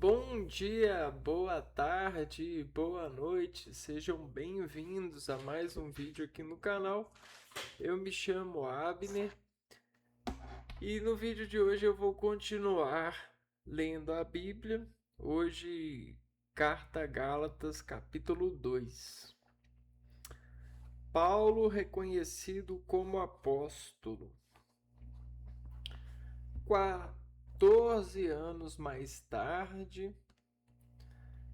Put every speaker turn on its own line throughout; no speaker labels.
Bom dia, boa tarde, boa noite, sejam bem-vindos a mais um vídeo aqui no canal. Eu me chamo Abner e no vídeo de hoje eu vou continuar lendo a Bíblia. Hoje, Carta a Gálatas, capítulo 2. Paulo reconhecido como apóstolo. 14 anos mais tarde,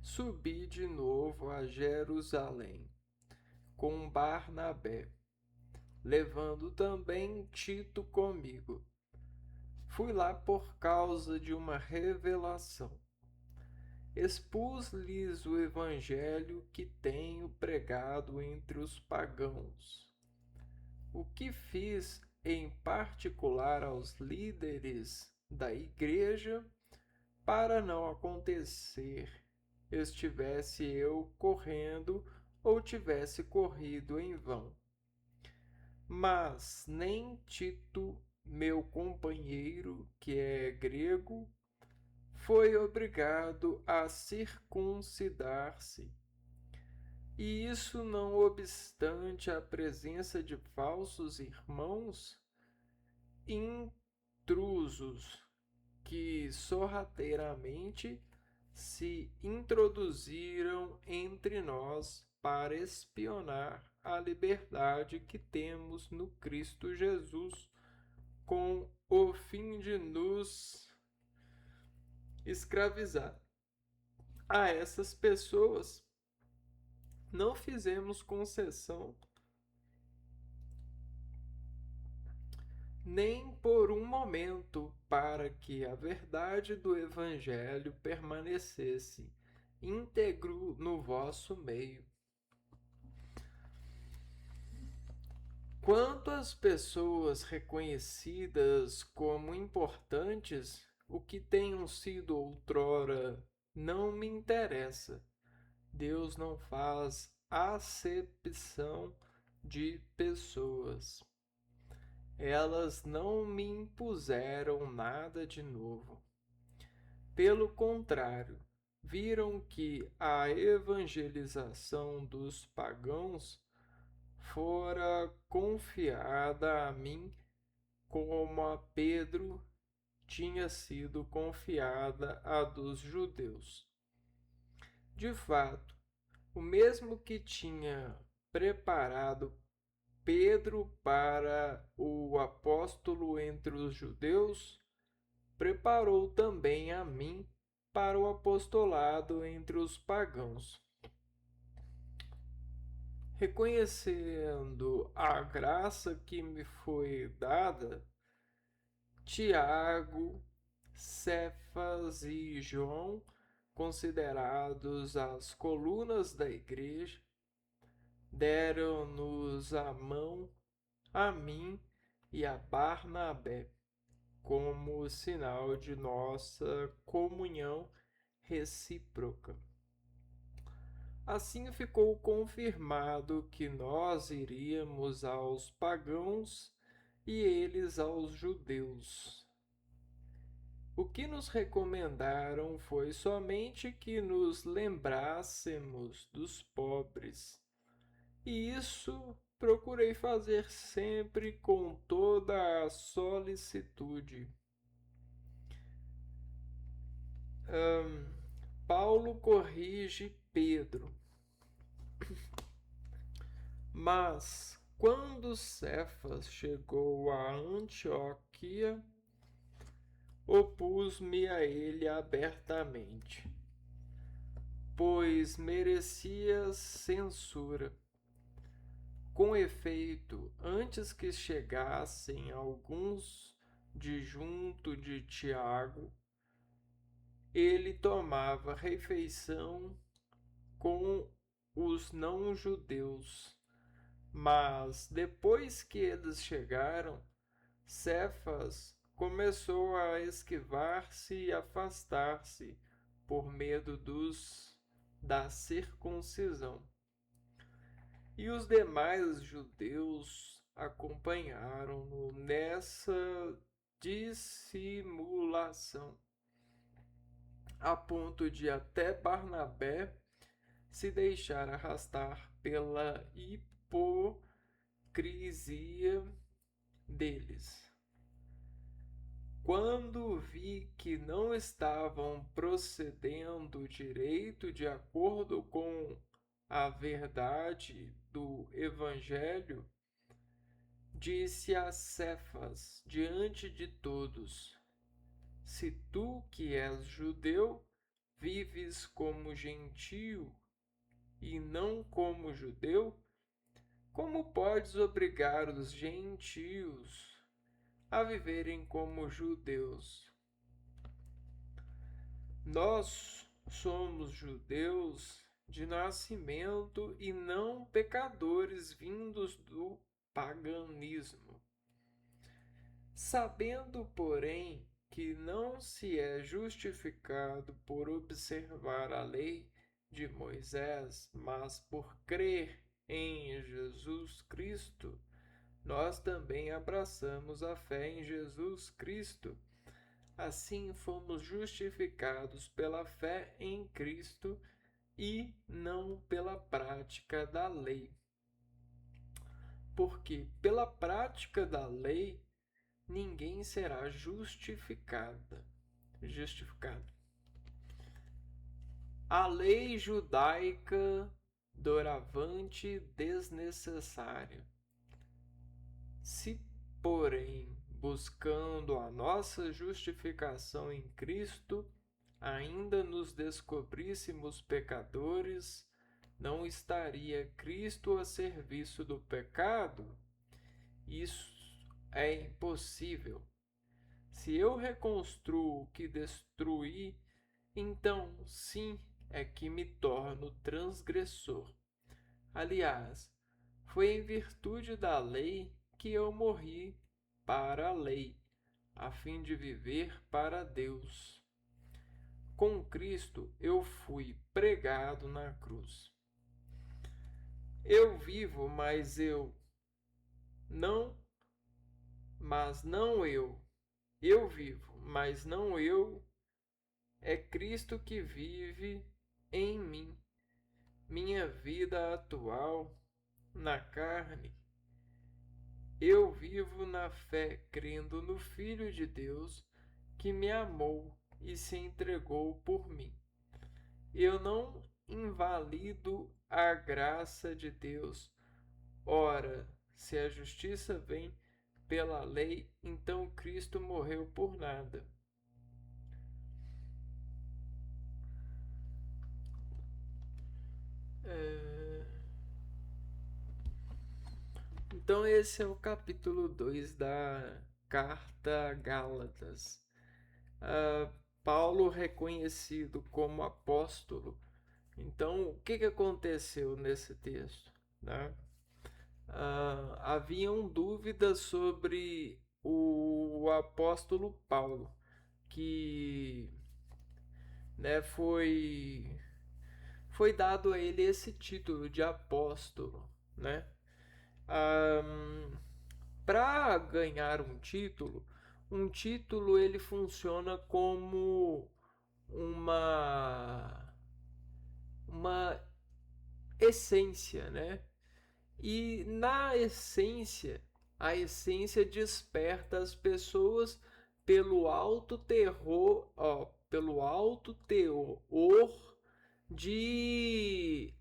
subi de novo a Jerusalém com Barnabé, levando também Tito comigo. Fui lá por causa de uma revelação. Expus-lhes o evangelho que tenho pregado entre os pagãos. O que fiz em particular aos líderes da igreja, para não acontecer estivesse eu correndo ou tivesse corrido em vão. Mas nem Tito, meu companheiro, que é grego, foi obrigado a circuncidar-se. E isso não obstante a presença de falsos irmãos intrusos que sorrateiramente se introduziram entre nós para espionar a liberdade que temos no Cristo Jesus, com o fim de nos escravizar. A essas pessoas não fizemos concessão nem por um momento, para que a verdade do Evangelho permanecesse íntegro no vosso meio. Quanto às pessoas reconhecidas como importantes, o que tenham sido outrora não me interessa. Deus não faz acepção de pessoas. Elas não me impuseram nada de novo. Pelo contrário, viram que a evangelização dos pagãos fora confiada a mim, como a Pedro tinha sido confiada a dos judeus. De fato, o mesmo que tinha preparado Pedro para o apóstolo entre os judeus, preparou também a mim para o apostolado entre os pagãos. Reconhecendo a graça que me foi dada, Tiago, Cefas e João, considerados as colunas da igreja, deram-nos a mão a mim e a Barnabé, como sinal de nossa comunhão recíproca. Assim ficou confirmado que nós iríamos aos pagãos e eles aos judeus. O que nos recomendaram foi somente que nos lembrássemos dos pobres, e isso procurei fazer sempre com toda a solicitude. Paulo corrige Pedro. Mas quando Cefas chegou a Antioquia, opus-me a ele abertamente, pois merecia censura. Com efeito, antes que chegassem alguns de junto de Tiago, ele tomava refeição com os não-judeus. Mas depois que eles chegaram, Cefas começou a esquivar-se e afastar-se por medo da circuncisão. E os demais judeus acompanharam-no nessa dissimulação. a ponto de até Barnabé se deixar arrastar pela hipocrisia deles. Quando vi que não estavam procedendo direito de acordo com a verdade do Evangelho, disse a Cefas diante de todos: Se tu que és judeu, vives como gentio e não como judeu, como podes obrigar os gentios a viverem como judeus? Nós somos judeus de nascimento e não pecadores vindos do paganismo. Sabendo, porém, que não se é justificado por observar a lei de Moisés, mas por crer em Jesus Cristo, nós também abraçamos a fé em Jesus Cristo. Assim fomos justificados pela fé em Cristo e não pela prática da lei. Porque pela prática da lei ninguém será justificado. A lei judaica doravante desnecessária. Se, porém, buscando a nossa justificação em Cristo, ainda nos descobríssemos pecadores, não estaria Cristo a serviço do pecado? Isso é impossível. Se eu reconstruo o que destruí, então sim é que me torno transgressor. Aliás, foi em virtude da lei que eu morri para a lei, a fim de viver para Deus. Com Cristo eu fui pregado na cruz. Eu vivo, não, mas não eu. Eu vivo, mas não eu. É Cristo que vive em mim. Minha vida atual na carne, eu vivo na fé, crendo no Filho de Deus que me amou e se entregou por mim. Eu não invalido a graça de Deus. Ora, se a justiça vem pela lei, então Cristo morreu por nada. Então, esse é o capítulo 2 da Carta a Gálatas. Paulo reconhecido como apóstolo. Então, o que aconteceu nesse texto? Né? Haviam dúvidas sobre o apóstolo Paulo, que né, foi dado a ele esse título de apóstolo. Né? Para ganhar um título ele funciona como uma essência, né? E na essência, a essência desperta as pessoas pelo alto terror, pelo alto teor de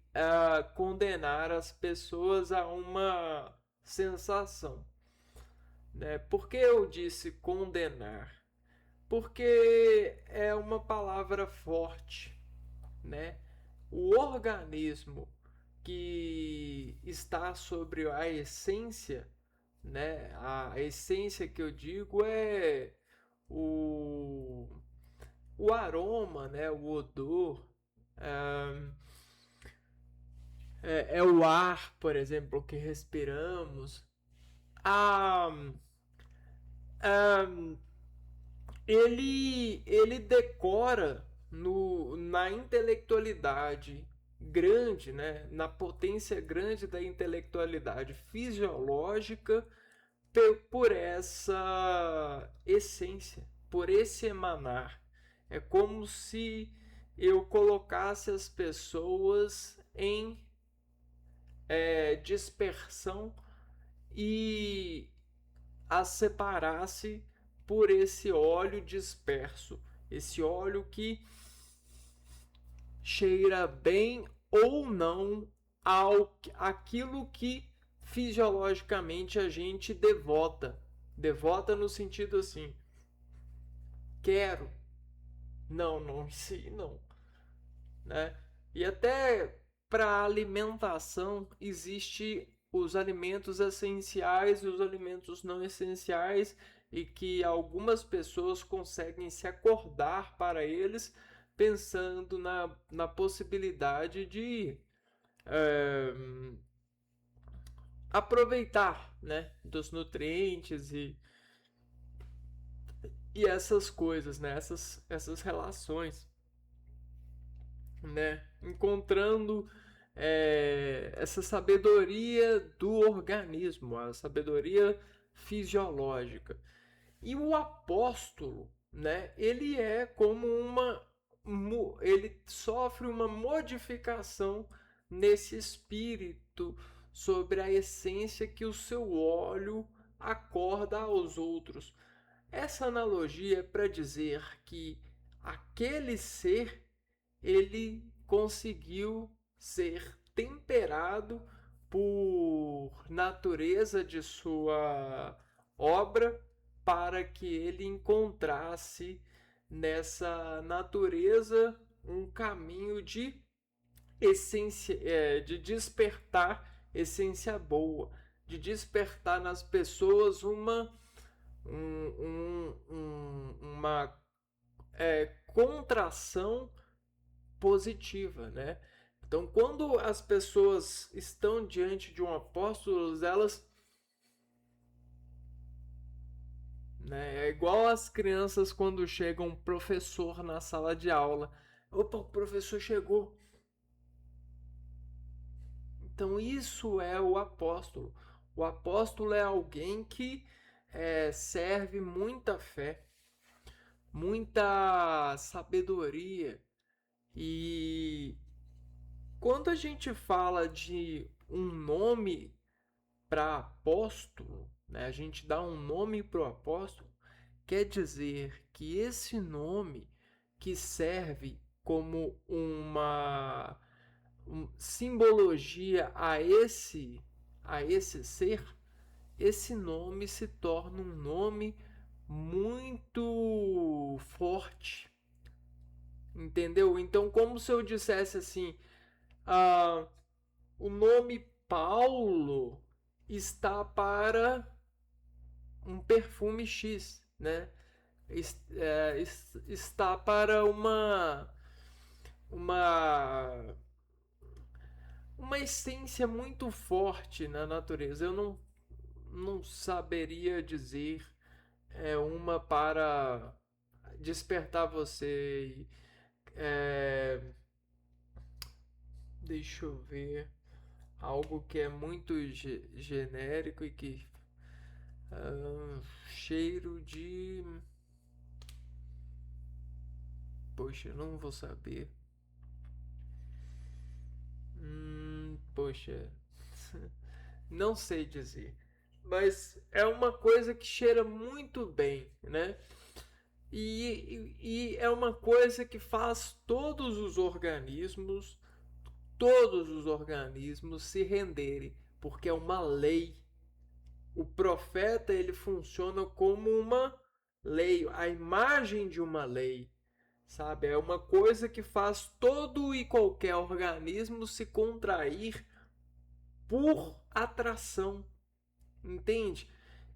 condenar as pessoas a uma sensação, né? Por que eu disse condenar? Porque é uma palavra forte, né? O organismo que está sobre a essência, né? A essência que eu digo é o, o aroma, né? O odor, é o ar, por exemplo, que respiramos. A, a, ele decora na intelectualidade grande, né? Na potência grande da intelectualidade fisiológica por essa essência, por esse emanar. É como se eu colocasse as pessoas em dispersão e as separasse por esse óleo disperso, esse óleo que cheira bem ou não aquilo que fisiologicamente a gente devota. Devota no sentido assim, quero. Não, não, sim, não, né? E até para alimentação existe os alimentos essenciais e os alimentos não essenciais e que algumas pessoas conseguem se acordar para eles pensando na possibilidade de é, aproveitar, né, dos nutrientes e essas coisas, né, essas relações, né, encontrando essa sabedoria do organismo, a sabedoria fisiológica. E o apóstolo, né, ele é como ele sofre uma modificação nesse espírito sobre a essência que o seu óleo acorda aos outros. Essa analogia é para dizer que aquele ser ele conseguiu ser temperado por natureza de sua obra para que ele encontrasse nessa natureza um caminho de essência, de despertar essência boa, de despertar nas pessoas uma contração positiva, né? Então, quando as pessoas estão diante de um apóstolo, elas, né, é igual as crianças quando chega um professor na sala de aula. Opa, o professor chegou. Então, isso é o apóstolo. O apóstolo é alguém que serve muita fé, muita sabedoria. E quando a gente fala de um nome para apóstolo, né, a gente dá um nome para o apóstolo, quer dizer que esse nome que serve como uma simbologia a esse ser, esse nome se torna um nome muito forte, entendeu? Então, como se eu dissesse assim, ah, o nome Paulo está para um perfume X, né? Está para uma uma essência muito forte na natureza. Eu não saberia dizer uma para despertar você. É, deixa eu ver. Algo que é muito genérico e que. Cheiro de. Poxa, eu não vou saber. Poxa, não sei dizer. Mas é uma coisa que cheira muito bem, né? E é uma coisa que faz todos os organismos se renderem, porque é uma lei. O profeta ele funciona como uma lei, a imagem de uma lei, sabe? É uma coisa que faz todo e qualquer organismo se contrair por atração, entende?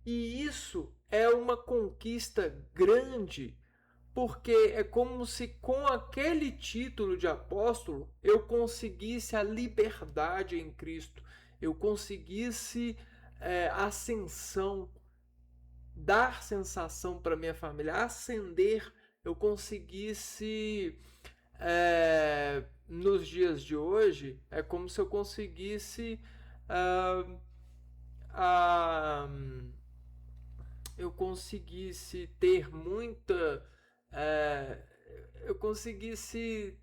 E isso é uma conquista grande, porque é como se com aquele título de apóstolo eu conseguisse a liberdade em Cristo, eu conseguisse ascensão, dar sensação para minha família, ascender, eu conseguisse nos dias de hoje, é como se eu conseguisse ah, ah, eu conseguisse ter muita. É, eu conseguisse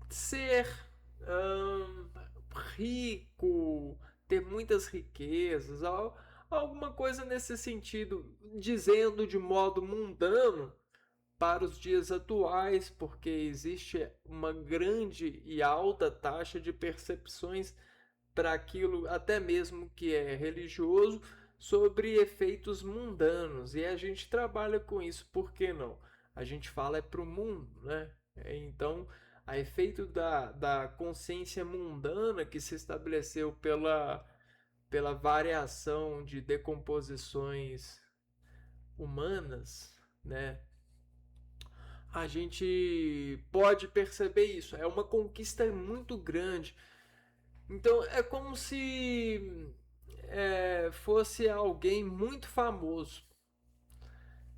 ser hum, rico, ter muitas riquezas, alguma coisa nesse sentido, dizendo de modo mundano para os dias atuais, porque existe uma grande e alta taxa de percepções para aquilo, até mesmo que é religioso, sobre efeitos mundanos. E a gente trabalha com isso, por que não? A gente fala é para o mundo, né? Então, a efeito da consciência mundana que se estabeleceu pela variação de decomposições humanas, né? A gente pode perceber isso. É uma conquista muito grande. Então é como se fosse alguém muito famoso,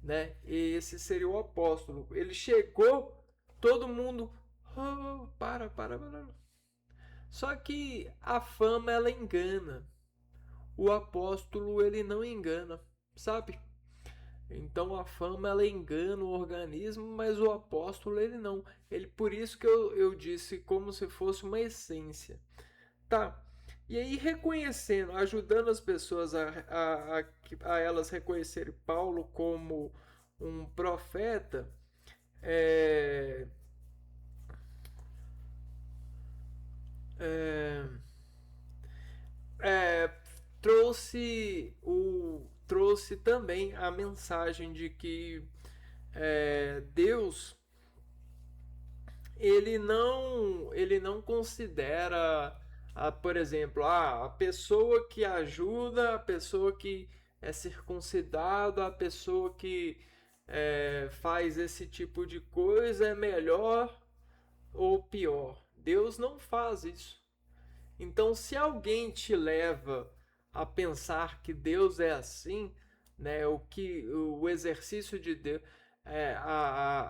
né? E esse seria o apóstolo. Ele chegou, todo mundo, oh, para. Só que a fama ela engana. O apóstolo ele não engana, sabe? Então a fama ela engana o organismo, mas o apóstolo ele não. Ele por isso que eu disse como se fosse uma essência. Tá. E aí reconhecendo, ajudando as pessoas a elas reconhecerem Paulo como um profeta, é, é, é, trouxe também a mensagem de que Deus ele não considera por exemplo, a pessoa que ajuda, a pessoa que é circuncidada, a pessoa que faz esse tipo de coisa é melhor ou pior. Deus não faz isso. Então, se alguém te leva a pensar que Deus é assim, né, o exercício de Deus,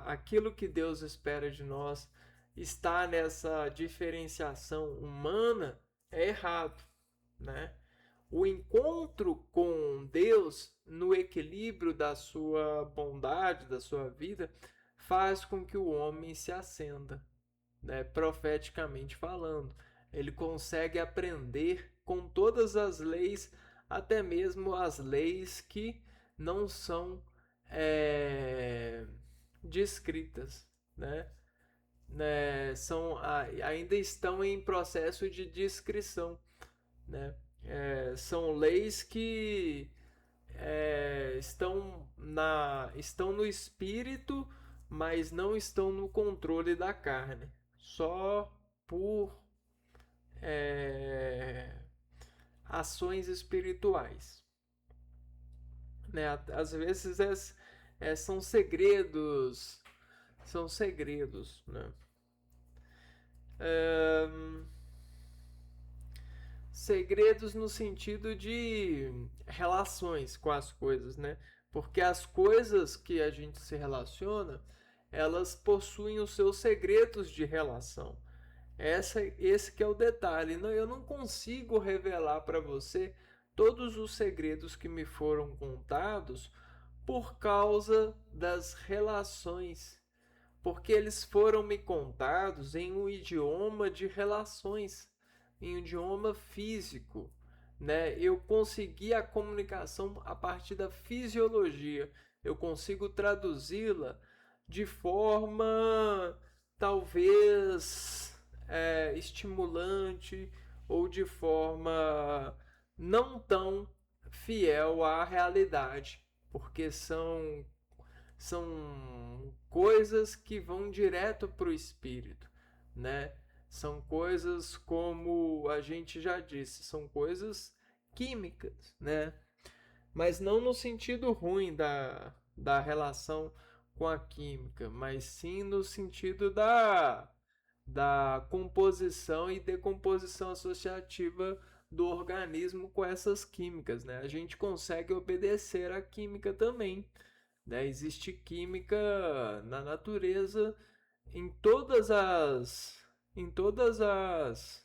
aquilo que Deus espera de nós está nessa diferenciação humana, é errado, né? O encontro com Deus no equilíbrio da sua bondade, da sua vida, faz com que o homem se acenda, né, profeticamente falando. Ele consegue aprender com todas as leis, até mesmo as leis que não são é, descritas, né? Ainda estão em processo de descrição, né? São leis que estão no espírito, mas não estão no controle da carne, só por é, ações espirituais, né? Às vezes são segredos, né? É, segredos no sentido de relações com as coisas, né? Porque as coisas que a gente se relaciona, elas possuem os seus segredos de relação. Esse que é o detalhe. Não, eu não consigo revelar para você todos os segredos que me foram contados por causa das relações, porque eles foram me contados em um idioma de relações, em um idioma físico, né? Eu consegui a comunicação a partir da fisiologia. Eu consigo traduzi-la de forma talvez estimulante ou de forma não tão fiel à realidade, porque são coisas que vão direto para o espírito, né? São coisas como a gente já disse, são coisas químicas, né? Mas não no sentido ruim da relação com a química, mas sim no sentido da composição e decomposição associativa do organismo com essas químicas, né? A gente consegue obedecer à química também, né? Existe química na natureza em todas as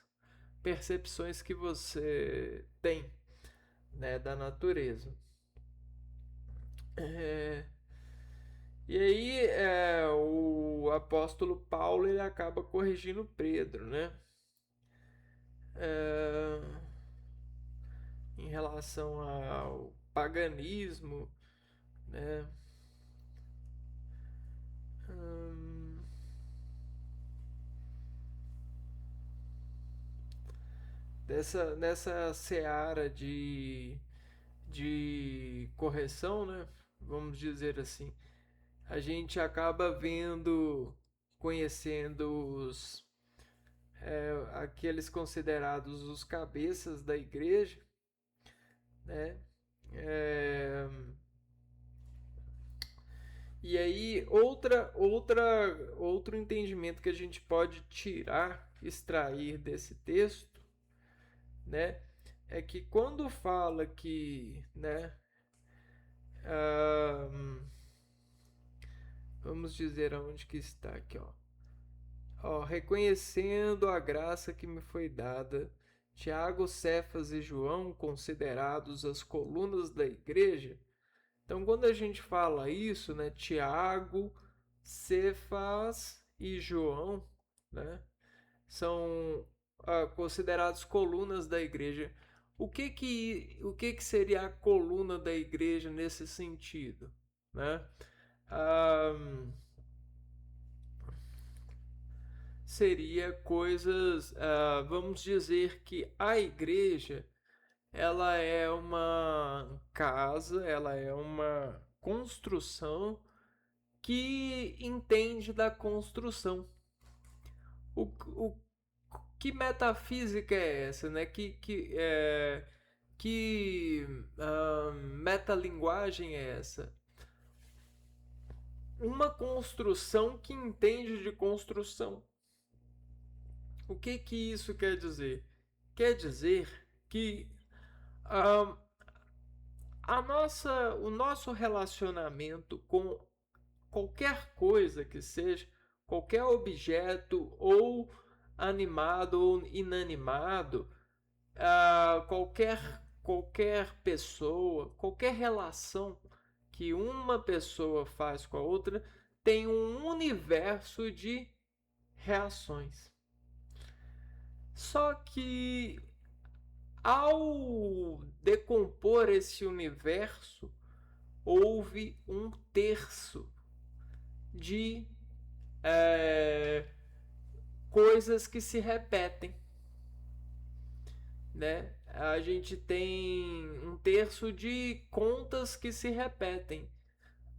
percepções que você tem, né, da natureza. É, E aí o apóstolo Paulo ele acaba corrigindo Pedro, né? É, em relação ao paganismo, né? Hum, nessa seara de correção, né? Vamos dizer assim, a gente acaba vendo, conhecendo aqueles considerados os cabeças da igreja, né? É, e aí outro entendimento que a gente pode tirar, extrair desse texto, né? É que quando fala que, né? ah, vamos dizer aonde que está aqui, ó. Ó, reconhecendo a graça que me foi dada, Tiago, Cefas e João, considerados as colunas da igreja. Então, quando a gente fala isso, né, Tiago, Cefas e João, né, são considerados colunas da igreja. O que seria a coluna da igreja nesse sentido, né? Ah, seria coisas, vamos dizer que a igreja ela é uma casa, ela é uma construção que entende da construção. O que metafísica é essa, né? Que metalinguagem é essa? Uma construção que entende de construção. O que isso quer dizer? Quer dizer que ah, o nosso relacionamento com qualquer coisa que seja, qualquer objeto ou animado ou inanimado, qualquer pessoa, qualquer relação que uma pessoa faz com a outra tem um universo de reações. Só que ao decompor esse universo, houve um terço de é, coisas que se repetem, né? A gente tem um terço de contas que se repetem.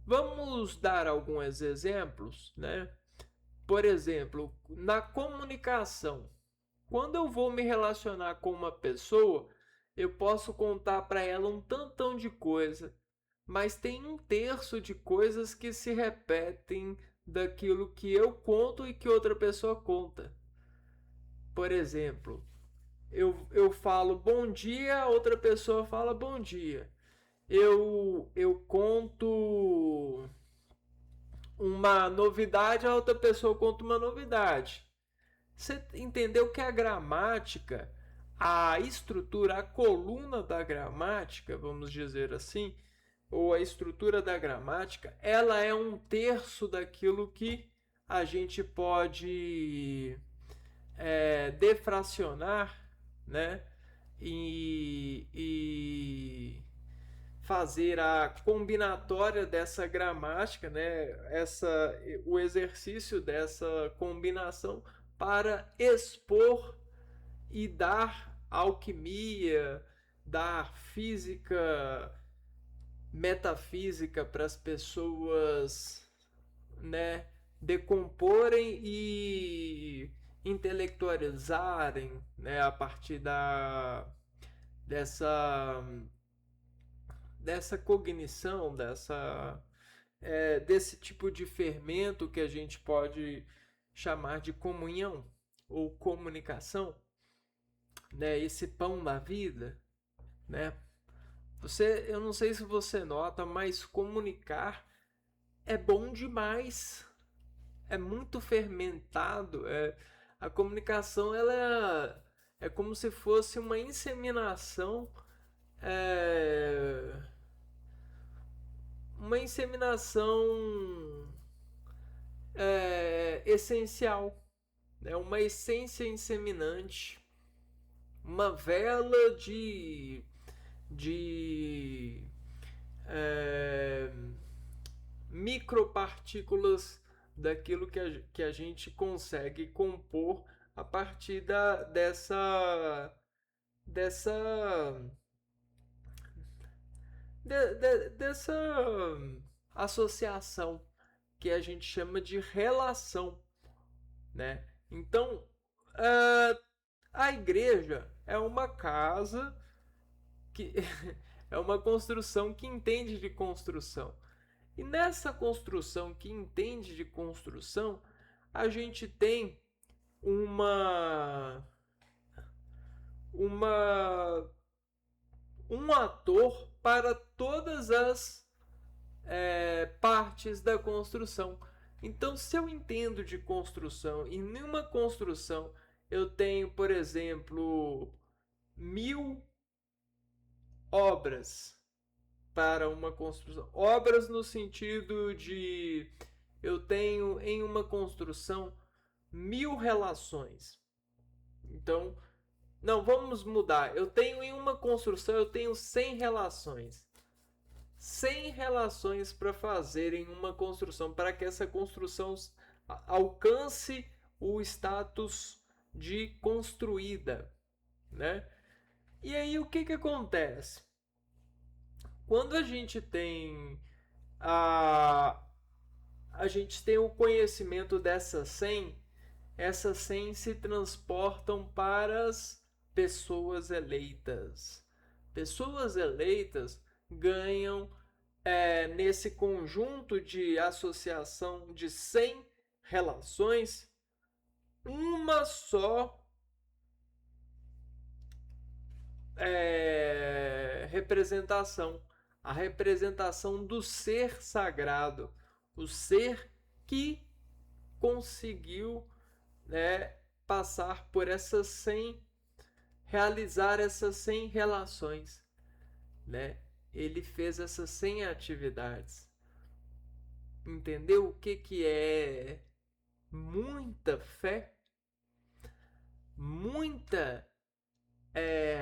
Vamos dar alguns exemplos, né? Por exemplo, na comunicação. Quando eu vou me relacionar com uma pessoa, eu posso contar para ela um tantão de coisa, mas tem um terço de coisas que se repetem daquilo que eu conto e que outra pessoa conta. Por exemplo, eu falo bom dia, outra pessoa fala bom dia. Eu conto uma novidade, a outra pessoa conta uma novidade. Você entendeu que a gramática, a estrutura, a coluna da gramática, vamos dizer assim, ou a estrutura da gramática, ela é um terço daquilo que a gente pode defracionar, né? E fazer a combinatória dessa gramática, né? O exercício dessa combinação para expor e dar alquimia, dar física, metafísica para as pessoas, né, decomporem e intelectualizarem, né, a partir dessa dessa cognição, desse tipo de fermento que a gente pode chamar de comunhão ou comunicação, né? Esse pão da vida, né? Eu não sei se você nota, mas comunicar é bom demais. É muito fermentado. A comunicação é como se fosse uma inseminação, é, uma inseminação essencial, né? Uma essência inseminante, uma vela de é, micropartículas daquilo que a gente consegue compor a partir dessa dessa associação que a gente chama de relação, né? Então, a igreja é uma casa que é uma construção que entende de construção. E nessa construção que entende de construção, a gente tem uma uma um ator para todas as partes da construção. Então, se eu entendo de construção e numa construção eu tenho, por exemplo, 1000 obras para uma construção, obras no sentido de eu tenho em uma construção 1000 relações. Então, não, vamos mudar. Eu tenho em uma construção, eu tenho 100 relações. 100 relações para fazer em uma construção, para que essa construção alcance o status de construída, né? E aí o que acontece? Quando a gente tem a gente tem o conhecimento dessas 100, essas 100 se transportam para as pessoas eleitas. Pessoas eleitas ganham nesse conjunto de associação de 100 relações uma só representação, a representação do ser sagrado, o ser que conseguiu, né, passar por essas 100, realizar essas 100 relações, né? Ele fez essas 100 atividades. Entendeu o que é muita fé? Muita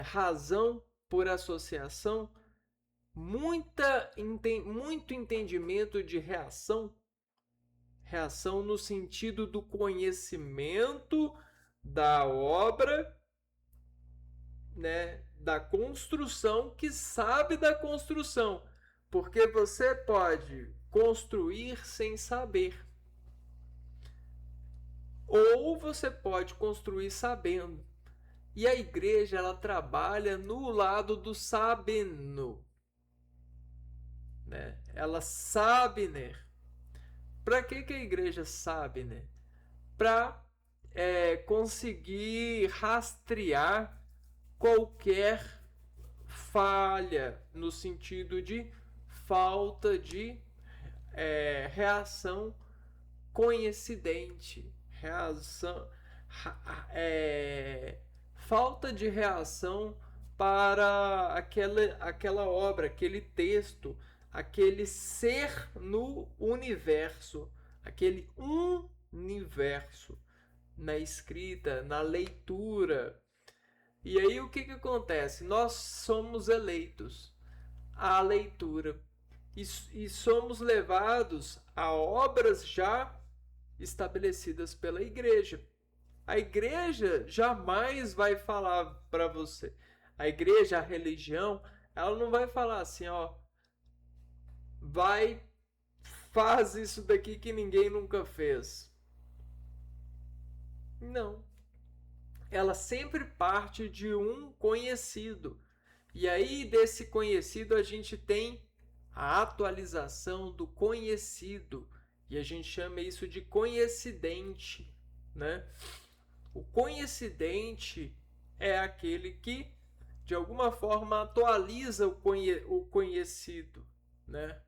razão por associação? Muito entendimento de reação? Reação no sentido do conhecimento da obra, né, da construção, que sabe da construção, porque você pode construir sem saber, ou você pode construir sabendo. E a igreja, ela trabalha no lado do sabendo, né? Ela sabe, né? Para que a igreja sabe, né? Para conseguir rastrear qualquer falha no sentido de falta de reação coincidente, falta de reação para aquela obra, aquele texto, aquele ser no universo, aquele universo na escrita, na leitura. E aí o que acontece? Nós somos eleitos à leitura e somos levados a obras já estabelecidas pela igreja. A igreja jamais vai falar para você. A igreja, a religião, ela não vai falar assim, ó, vai, faz isso daqui que ninguém nunca fez. Não. Ela sempre parte de um conhecido. E aí, desse conhecido, a gente tem a atualização do conhecido. E a gente chama isso de conhecidente, né? O conhecidente é aquele que, de alguma forma, atualiza o conhecido, né?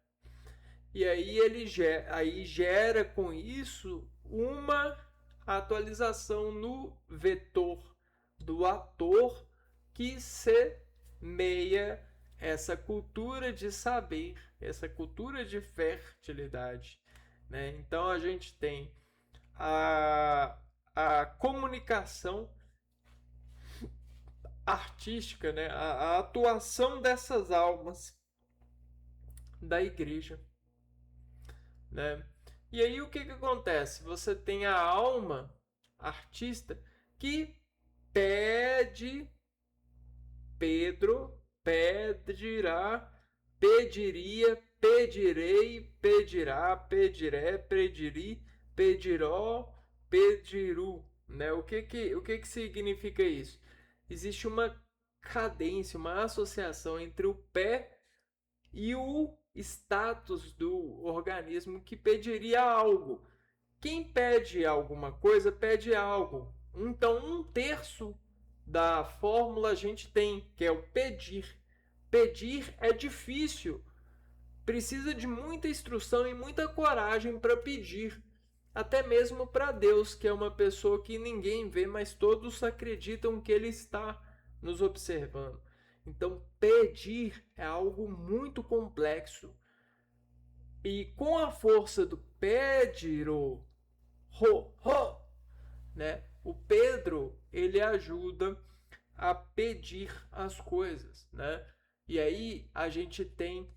E aí ele gera com isso uma atualização no vetor do ator que semeia essa cultura de saber, essa cultura de fertilidade, né? Então a gente tem a, a comunicação artística, né? A atuação dessas almas da igreja, né? E aí o que que acontece? Você tem a alma artista que pede, Pedro pedirá, pediria, pedirei, pedirá, pediré, pediri, pediró, pediru, né? O que que significa isso? Existe uma cadência, uma associação entre o pé e o status do organismo que pediria algo. Quem pede alguma coisa, pede algo. Então, um terço da fórmula a gente tem, que é o pedir. Pedir é difícil, precisa de muita instrução e muita coragem para pedir. Até mesmo para Deus, que é uma pessoa que ninguém vê, mas todos acreditam que Ele está nos observando. Então, pedir é algo muito complexo. E com a força do pediro, né? O Pedro, ele ajuda a pedir as coisas, né? E aí a gente tem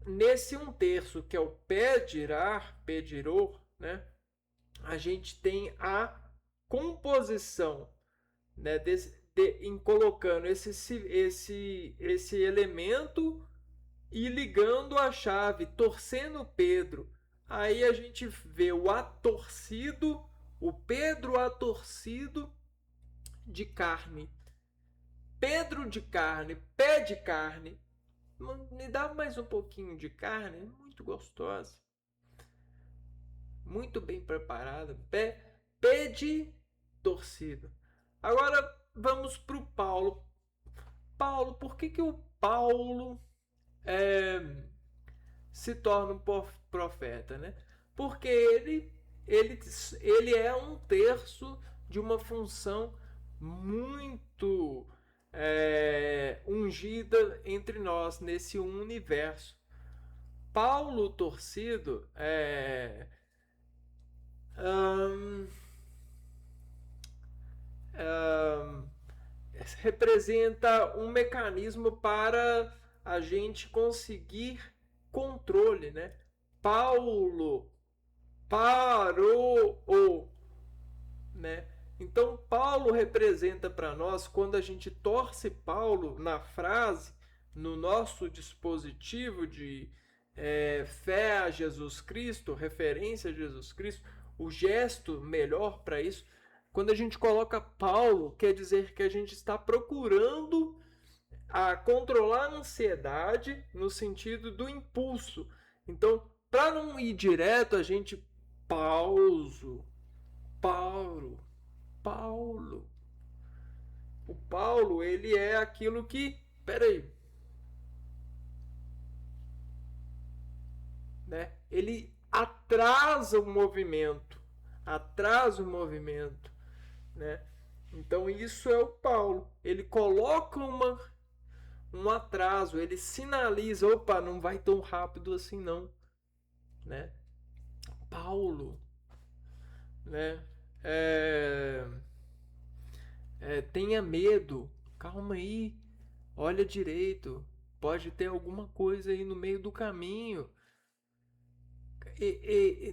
nesse um terço que é o pedirar, pediror, né? A gente tem a composição, né? Em colocando esse elemento e ligando a chave, torcendo Pedro. Aí a gente vê o atorcido, o Pedro atorcido de carne. Pedro de carne, pé de carne. Me dá mais um pouquinho de carne, muito gostosa. Muito bem preparada. Pé de torcido. Agora vamos para o Paulo. Paulo, por que o Paulo se torna um profeta, né? Porque ele é um terço de uma função muito ungida entre nós nesse universo. Paulo torcido hum, hum, representa um mecanismo para a gente conseguir controle, né? Paulo parou, né? Então Paulo representa para nós, quando a gente torce Paulo na frase, no nosso dispositivo de fé a Jesus Cristo, referência a Jesus Cristo, o gesto melhor para isso, quando a gente coloca Paulo, quer dizer que a gente está procurando a controlar a ansiedade no sentido do impulso. Então, para não ir direto, a gente pauso, Paulo. O Paulo, ele é aquilo que, peraí, né? Ele atrasa o movimento, né? Então isso é o Paulo. Ele coloca um atraso, ele sinaliza, opa, não vai tão rápido assim não, né? Paulo, né? Tenha medo, calma aí, olha direito, pode ter alguma coisa aí no meio do caminho.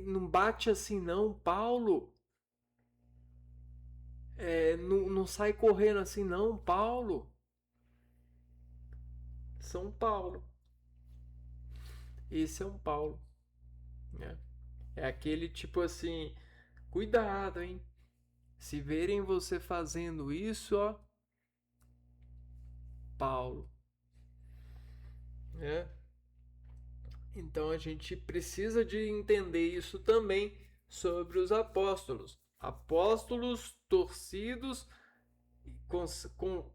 Não bate assim não, Paulo. Não sai correndo assim não, Paulo. São Paulo. Esse é um Paulo, né? É aquele tipo assim, cuidado, hein? Se verem você fazendo isso, ó, Paulo, né? Então a gente precisa de entender isso também sobre os apóstolos. Apóstolos torcidos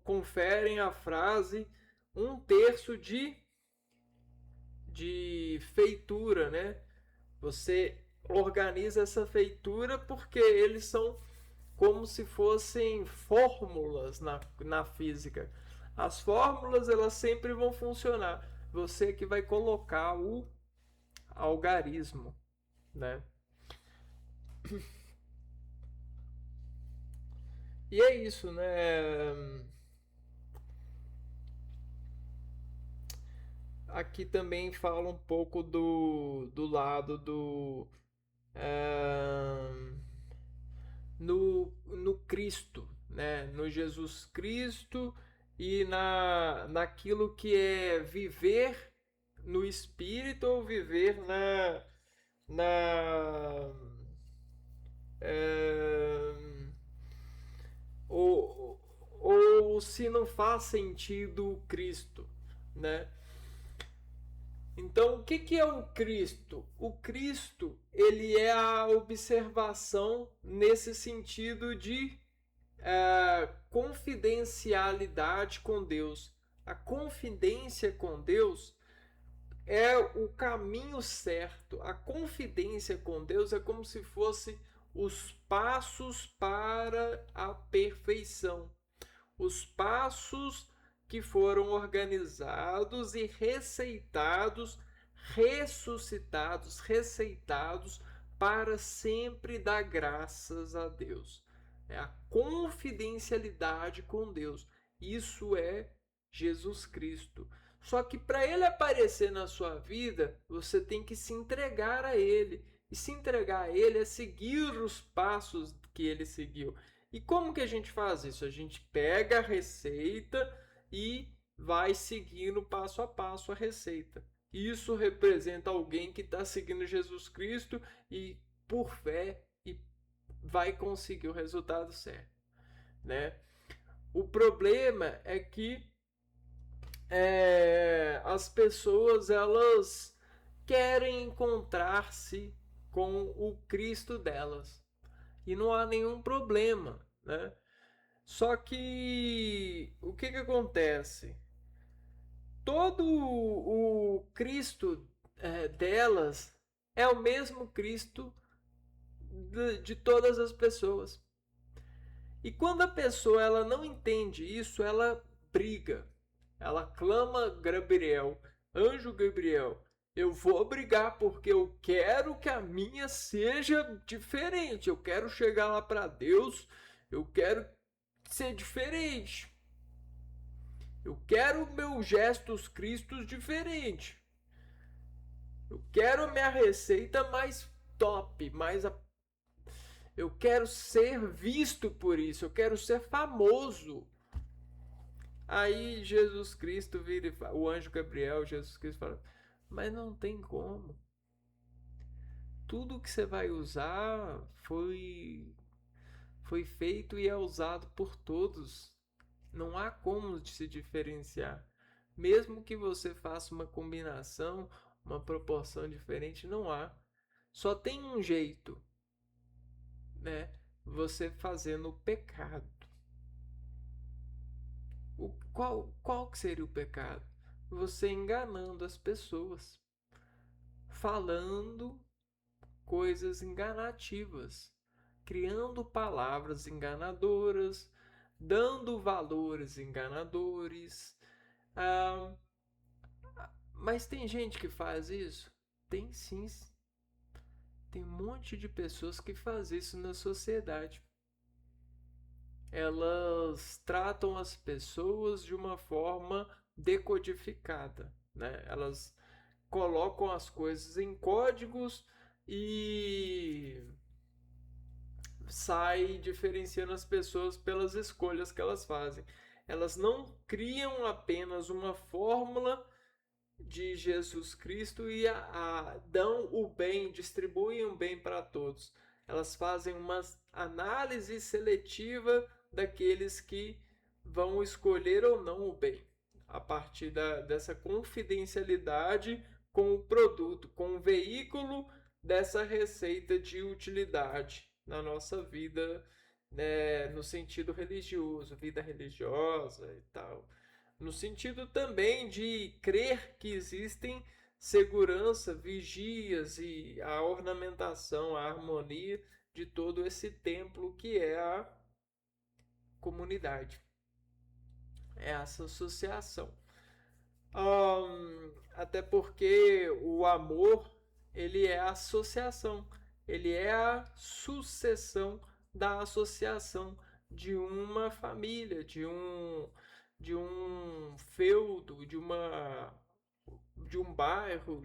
conferem a frase um terço de feitura, né? Você organiza essa feitura porque eles são como se fossem fórmulas na física. As fórmulas elas sempre vão funcionar, você que vai colocar o algarismo, né? E é isso, né? Aqui também fala um pouco do lado do ah, no Cristo, né? No Jesus Cristo e naquilo que é viver no Espírito ou viver na é, ou, ou se não faz sentido o Cristo, né? Então, o que, que é o Cristo? O Cristo, ele é a observação nesse sentido de confidencialidade com Deus. A confidência com Deus é o caminho certo. A confidência com Deus é como se fosse os passos para a perfeição. Os passos que foram organizados e receitados, ressuscitados, receitados para sempre dar graças a Deus. É a confidencialidade com Deus. Isso é Jesus Cristo. Só que para ele aparecer na sua vida, você tem que se entregar a ele. E se entregar a ele é seguir os passos que ele seguiu. E como que a gente faz isso? A gente pega a receita e vai seguindo passo a passo a receita. Isso representa alguém que está seguindo Jesus Cristo e por fé e vai conseguir o resultado certo, né? O problema é que as pessoas elas querem encontrar-se com o Cristo delas e não há nenhum problema, né? Só que o que acontece? Todo o Cristo delas é o mesmo Cristo de todas as pessoas. E quando a pessoa ela não entende isso, ela briga. Ela clama Gabriel, anjo Gabriel, eu vou brigar porque eu quero que a minha seja diferente. Eu quero chegar lá para Deus, eu quero ser diferente. Eu quero meus gestos cristos diferente. Eu quero minha receita mais top, eu quero ser visto por isso, eu quero ser famoso. Aí Jesus Cristo vira e fala, o anjo Gabriel, Jesus Cristo fala, mas não tem como. Tudo que você vai usar foi feito e é usado por todos. Não há como se diferenciar. Mesmo que você faça uma combinação, uma proporção diferente, não há. Só tem um jeito, né? Você fazendo o pecado. Qual que seria o pecado? Você enganando as pessoas, falando coisas enganativas, criando palavras enganadoras, dando valores enganadores. Ah, mas tem gente que faz isso? Tem sim. Tem um monte de pessoas que fazem isso na sociedade. Elas tratam as pessoas de uma forma decodificada, né? Elas colocam as coisas em códigos e sai diferenciando as pessoas pelas escolhas que elas fazem. Elas não criam apenas uma fórmula de Jesus Cristo e dão o bem, distribuem o bem para todos. Elas fazem uma análise seletiva daqueles que vão escolher ou não o bem, a partir dessa confidencialidade com o produto, com o veículo dessa receita de utilidade na nossa vida, né, no sentido religioso, vida religiosa e tal. No sentido também de crer que existem segurança, vigias e a ornamentação, a harmonia de todo esse templo que é a comunidade, é essa associação. Até porque o amor, ele é a associação, ele é a sucessão da associação de uma família, de um feudo, de um bairro,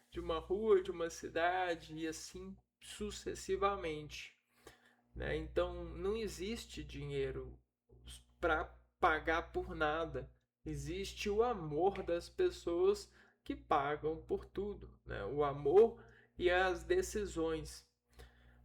de uma rua, de uma cidade e assim sucessivamente, né? Então não existe dinheiro para pagar por nada. Existe o amor das pessoas que pagam por tudo, né? O amor e as decisões,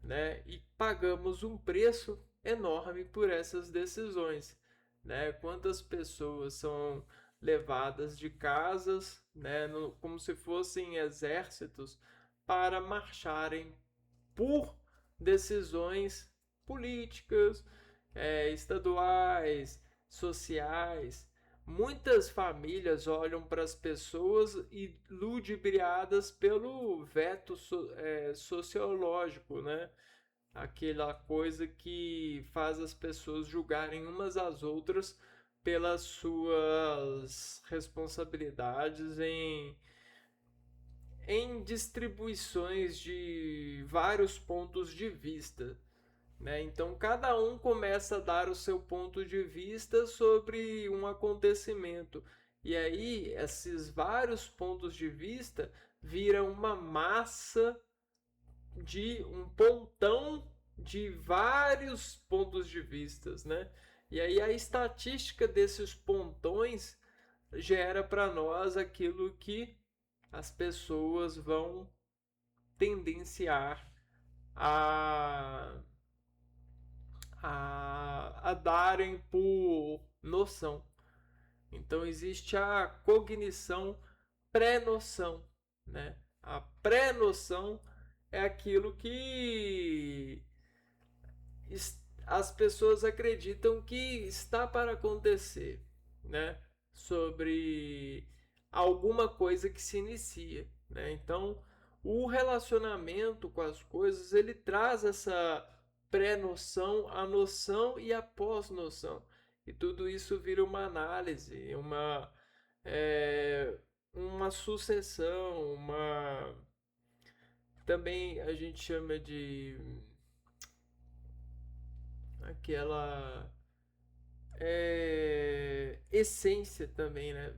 né? E pagamos um preço enorme por essas decisões, né? Quantas pessoas são levadas de casas, né, como se fossem exércitos, para marcharem por decisões políticas, estaduais, sociais. Muitas famílias olham para as pessoas e ludibriadas pelo veto sociológico, né? Aquela coisa que faz as pessoas julgarem umas às outras pelas suas responsabilidades em distribuições de vários pontos de vista, né? Então cada um começa a dar o seu ponto de vista sobre um acontecimento. E aí esses vários pontos de vista viram uma massa de um pontão de vários pontos de vistas, né? E aí a estatística desses pontões gera para nós aquilo que as pessoas vão tendenciar a, a darem por noção. Então existe a cognição pré-noção, né? A pré-noção é aquilo que as pessoas acreditam que está para acontecer, né? Sobre alguma coisa que se inicia, né? Então, o relacionamento com as coisas, ele traz essa pré-noção, a noção e a pós-noção. E tudo isso vira uma análise, uma sucessão, também a gente chama de aquela essência também, né?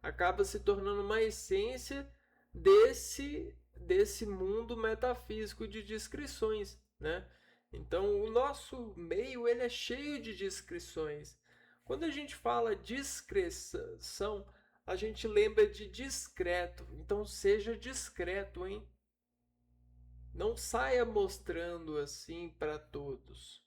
Acaba se tornando uma essência desse mundo metafísico de descrições, né? Então, o nosso meio ele é cheio de descrições. Quando a gente fala discrição, a gente lembra de discreto. Então, seja discreto, hein? Não saia mostrando assim para todos.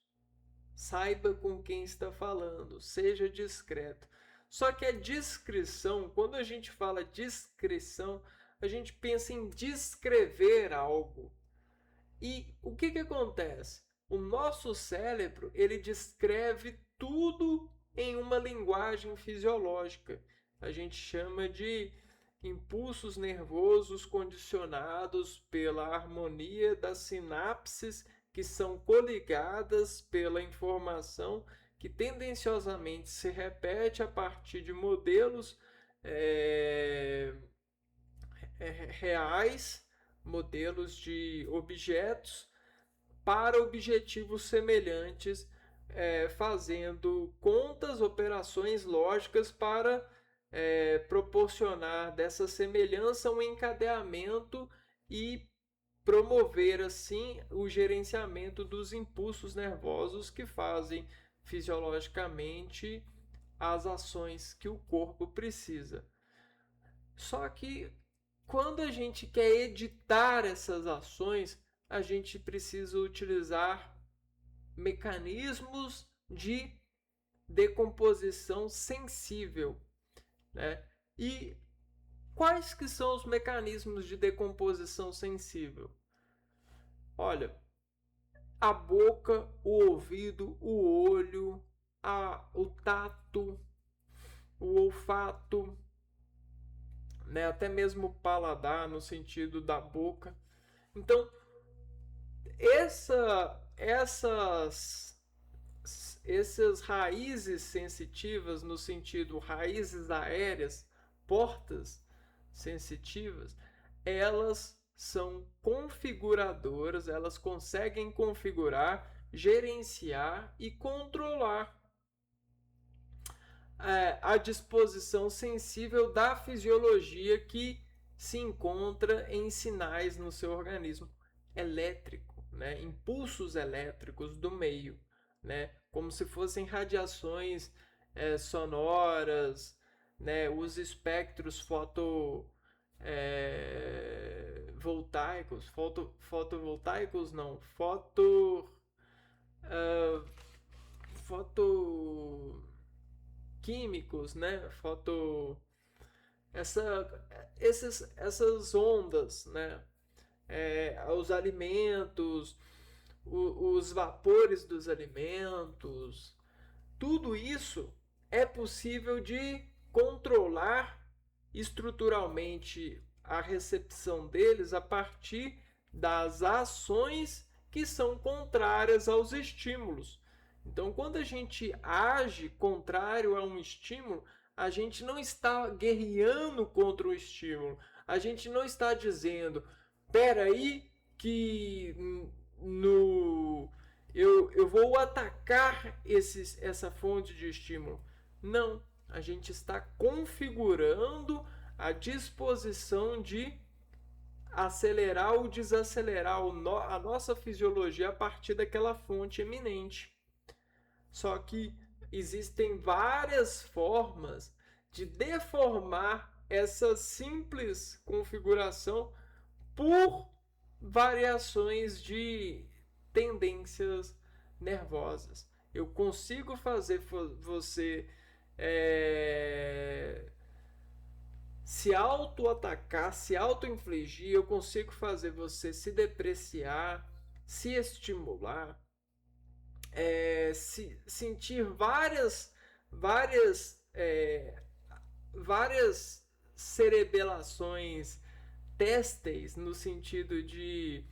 Saiba com quem está falando, seja discreto. Só que a discrição, quando a gente fala discrição, a gente pensa em descrever algo. E o que acontece? O nosso cérebro, ele descreve tudo em uma linguagem fisiológica. A gente chama de impulsos nervosos condicionados pela harmonia das sinapses que são coligadas pela informação que tendenciosamente se repete a partir de modelos é, reais, modelos de objetos para objetivos semelhantes, fazendo contas, operações lógicas para proporcionar dessa semelhança um encadeamento e promover assim o gerenciamento dos impulsos nervosos que fazem fisiologicamente as ações que o corpo precisa. Só que quando a gente quer editar essas ações, a gente precisa utilizar mecanismos de decomposição sensível, né? E quais que são os mecanismos de decomposição sensível? Olha, a boca, o ouvido, o olho, o tato, o olfato, né? Até mesmo o paladar no sentido da boca. Então, essas raízes sensitivas, no sentido raízes aéreas, portas sensitivas, elas são configuradoras, elas conseguem configurar, gerenciar e controlar a disposição sensível da fisiologia que se encontra em sinais no seu organismo elétrico, né? Impulsos elétricos do meio, né? Como se fossem radiações sonoras, né? Os espectros fotovoltaicos não, fotoquímicos, né? Essas ondas, né? Os alimentos, os vapores dos alimentos, tudo isso é possível de controlar estruturalmente a recepção deles a partir das ações que são contrárias aos estímulos. Então, quando a gente age contrário a um estímulo, a gente não está guerreando contra o estímulo. A gente não está dizendo, peraí, que eu vou atacar essa fonte de estímulo. Não, a gente está configurando a disposição de acelerar ou desacelerar a nossa fisiologia a partir daquela fonte eminente. Só que existem várias formas de deformar essa simples configuração por variações de tendências nervosas. Eu consigo fazer você se auto-atacar, se auto-infligir, eu consigo fazer você se depreciar, se estimular, sentir várias cerebelações têxteis, no sentido de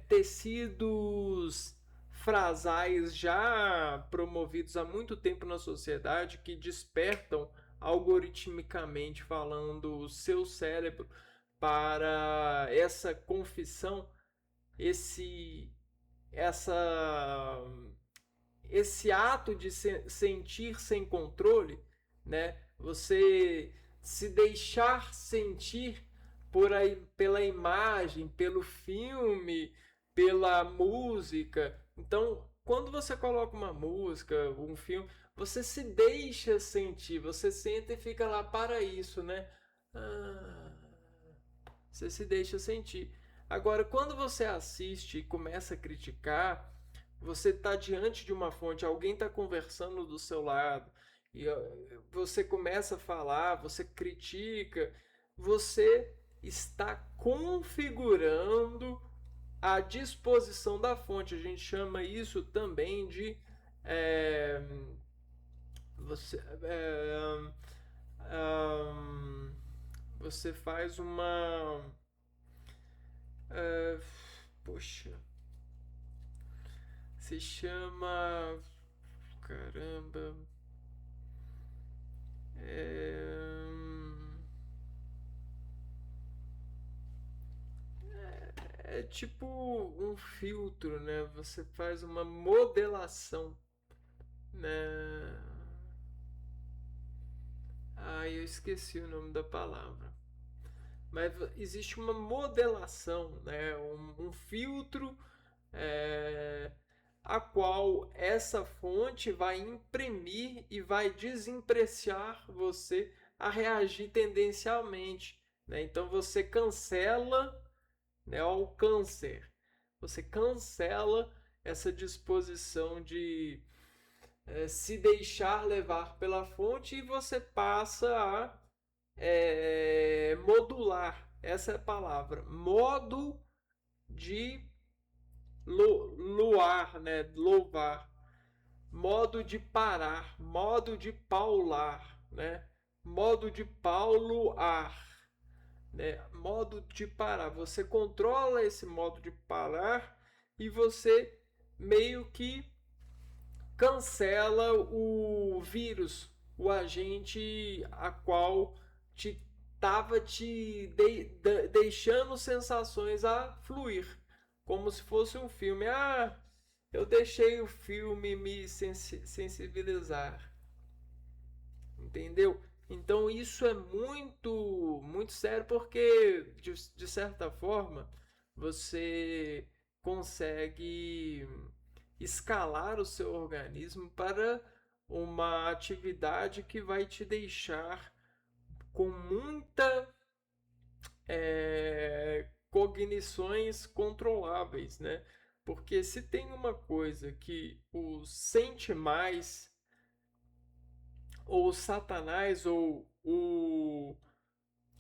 tecidos frasais já promovidos há muito tempo na sociedade que despertam algoritmicamente falando o seu cérebro para essa confissão, essa esse ato de sentir sem controle, né? Você se deixar sentir pela imagem, pelo filme, pela música. Então, quando você coloca uma música, um filme, você se deixa sentir, você senta e fica lá para isso, né? Você se deixa sentir. Agora, quando você assiste e começa a criticar, você está diante de uma fonte, alguém está conversando do seu lado, e você começa a falar, você critica, você está configurando a disposição da fonte. A gente chama isso também de você você faz uma poxa, se chama caramba é tipo um filtro, né? Você faz uma modelação, né? Eu esqueci o nome da palavra. Mas existe uma modelação, né? Um filtro a qual essa fonte vai imprimir e vai desimpreciar você a reagir tendencialmente, né? Então você cancela, né, o câncer. Você cancela essa disposição de se deixar levar pela fonte e você passa a modular. Essa é a palavra. Modo de luar, né? Louvar. Modo de parar. Modo de paular, né? Modo de pauloar. Né? Modo de parar. Você controla esse modo de parar e você meio que cancela o vírus, o agente a qual te estava deixando sensações a fluir, como se fosse um filme. Ah, eu deixei o filme me sensibilizar, entendeu? Então isso é muito sério porque de certa forma você consegue escalar o seu organismo para uma atividade que vai te deixar com muita cognições controláveis, né? Porque se tem uma coisa que o sente mais, ou Satanás, ou o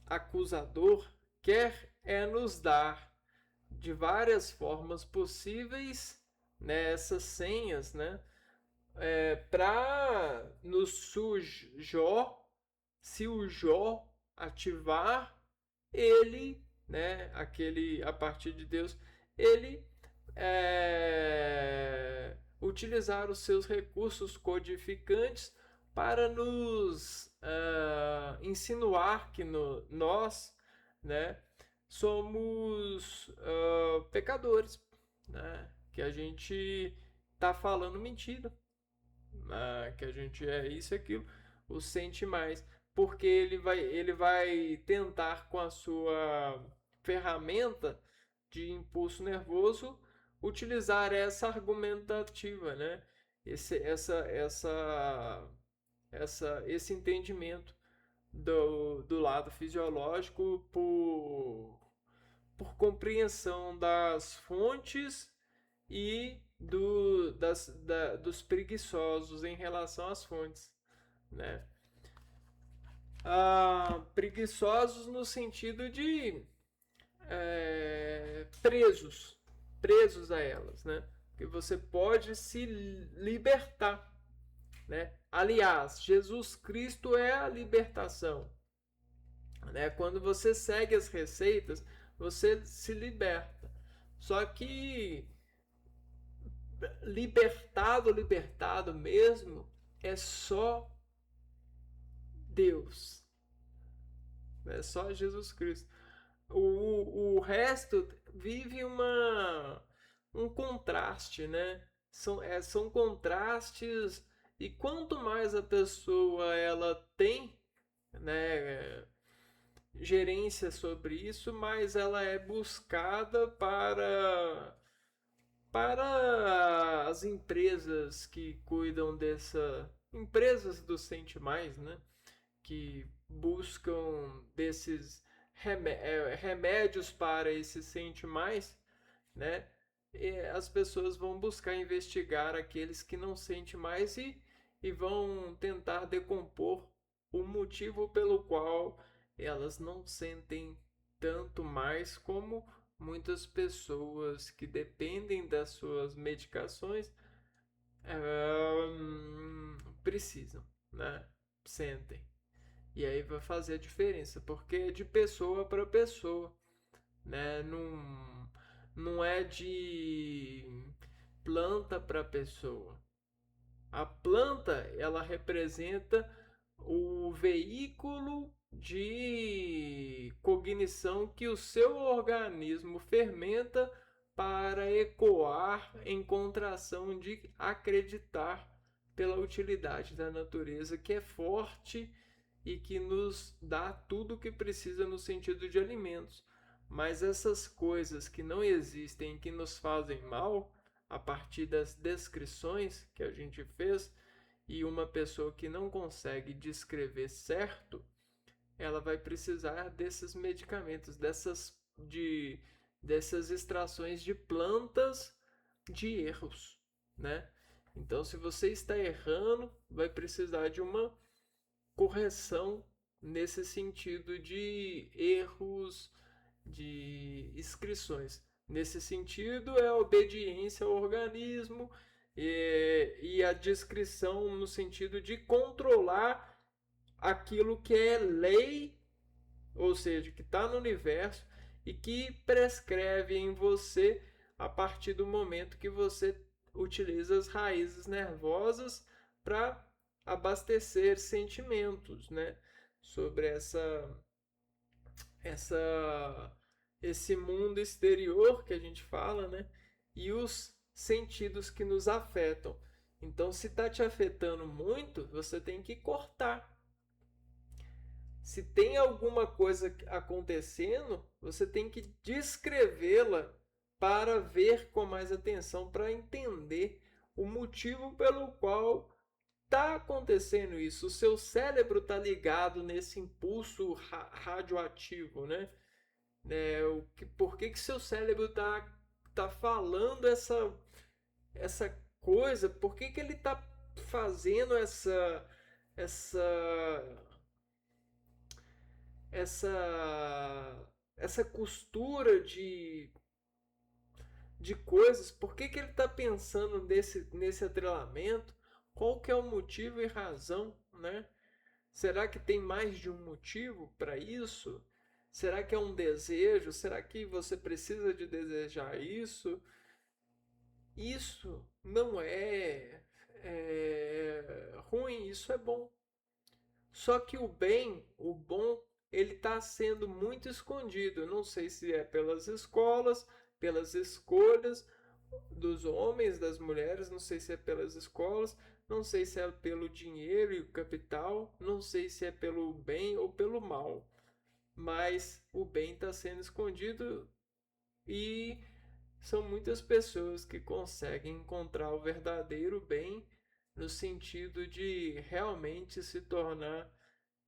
acusador quer é nos dar de várias formas possíveis, né, essas senhas, né, para nos sujó, se o Jó ativar, ele, né, aquele a partir de Deus, ele utilizar os seus recursos codificantes para nos insinuar que nós, né, somos pecadores, né, que a gente está falando mentira, que a gente é isso e aquilo, o sente mais, porque ele vai tentar com a sua ferramenta de impulso nervoso utilizar essa argumentativa, né? Esse entendimento do lado fisiológico por compreensão das fontes e dos preguiçosos em relação às fontes, né? Preguiçosos no sentido de presos a elas, né? Que você pode se libertar, né? Aliás, Jesus Cristo é a libertação, né? Quando você segue as receitas, você se liberta. Só que libertado mesmo é só Deus, é só Jesus Cristo. O resto vive um contraste, né? São contrastes, e quanto mais a pessoa ela tem, né, gerência sobre isso, mais ela é buscada para as empresas que cuidam dessa empresas do Sente Mais, né? Que buscam desses remédios para esse Sente Mais, né? E as pessoas vão buscar investigar aqueles que não sentem mais e vão tentar decompor o motivo pelo qual elas não sentem tanto mais, como muitas pessoas que dependem das suas medicações precisam, né? Sentem. E aí vai fazer a diferença, porque é de pessoa para pessoa, né? Não é de planta para pessoa. A planta, ela representa o veículo de cognição que o seu organismo fermenta para ecoar em contração de acreditar pela utilidade da natureza, que é forte e que nos dá tudo o que precisa no sentido de alimentos. Mas essas coisas que não existem, que nos fazem mal, a partir das descrições que a gente fez, e uma pessoa que não consegue descrever certo, ela vai precisar desses medicamentos, dessas extrações de plantas de erros, né? Então, se você está errando, vai precisar de uma correção nesse sentido de erros de inscrições. Nesse sentido, é a obediência ao organismo e a descrição no sentido de controlar aquilo que é lei, ou seja, que está no universo e que prescreve em você a partir do momento que você utiliza as raízes nervosas para abastecer sentimentos, né? Sobre essa esse mundo exterior que a gente fala, né? E os sentidos que nos afetam. Então, se está te afetando muito, você tem que cortar. Se tem alguma coisa acontecendo, você tem que descrevê-la para ver com mais atenção, para entender o motivo pelo qual está acontecendo isso. O seu cérebro está ligado nesse impulso radioativo, né? Por que seu cérebro tá falando essa coisa? Por que ele está fazendo essa essa costura de coisas? Por que ele está pensando nesse atrelamento? Qual que é o motivo e razão, né? Será que tem mais de um motivo para isso? Será que é um desejo? Será que você precisa de desejar isso? Isso não é ruim, isso é bom. Só que o bem, o bom, ele está sendo muito escondido. Eu não sei se é pelas escolas, pelas escolhas dos homens, das mulheres, não sei se é pelas escolas, não sei se é pelo dinheiro e o capital, não sei se é pelo bem ou pelo mal, mas o bem está sendo escondido e são muitas pessoas que conseguem encontrar o verdadeiro bem no sentido de realmente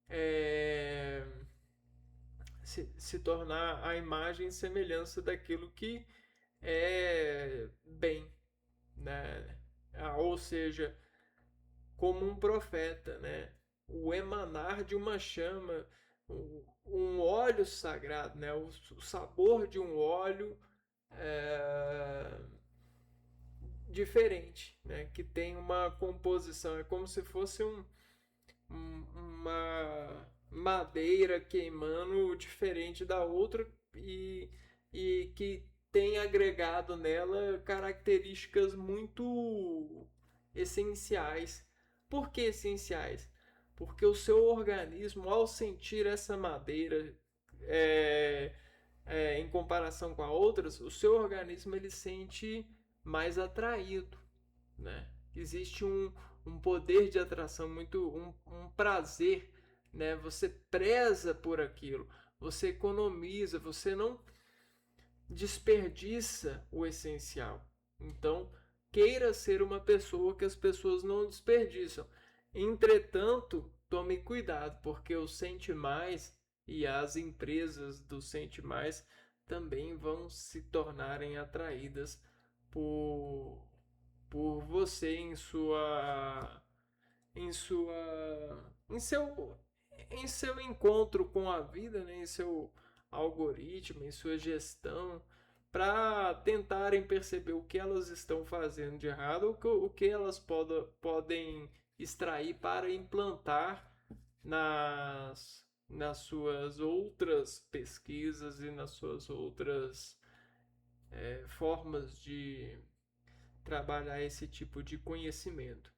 é, se tornar a imagem e semelhança daquilo que é bem, né? Ou seja, como um profeta, né? O emanar de uma chama, um óleo sagrado, né? O sabor de um óleo é, diferente, né? Que tem uma composição, é como se fosse uma madeira queimando diferente da outra e que tem agregado nela características muito essenciais. Por que essenciais? Porque o seu organismo, ao sentir essa madeira é, em comparação com a outras, o seu organismo ele sente mais atraído, né? Existe um poder de atração muito, um prazer, né? Você preza por aquilo, você economiza, você não desperdiça o essencial. Então, queira ser uma pessoa que as pessoas não desperdiçam. Entretanto, tome cuidado, porque o Sente Mais e as empresas do Sente Mais também vão se tornarem atraídas por, por você em seu encontro com a vida, né? Em seu algoritmo, em sua gestão, para tentarem perceber o que elas estão fazendo de errado, o que elas podem extrair para implantar nas suas outras pesquisas e nas suas outras formas de trabalhar esse tipo de conhecimento.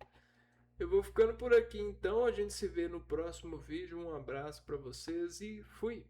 Eu vou ficando por aqui então, a gente se vê no próximo vídeo. Um abraço para vocês e fui!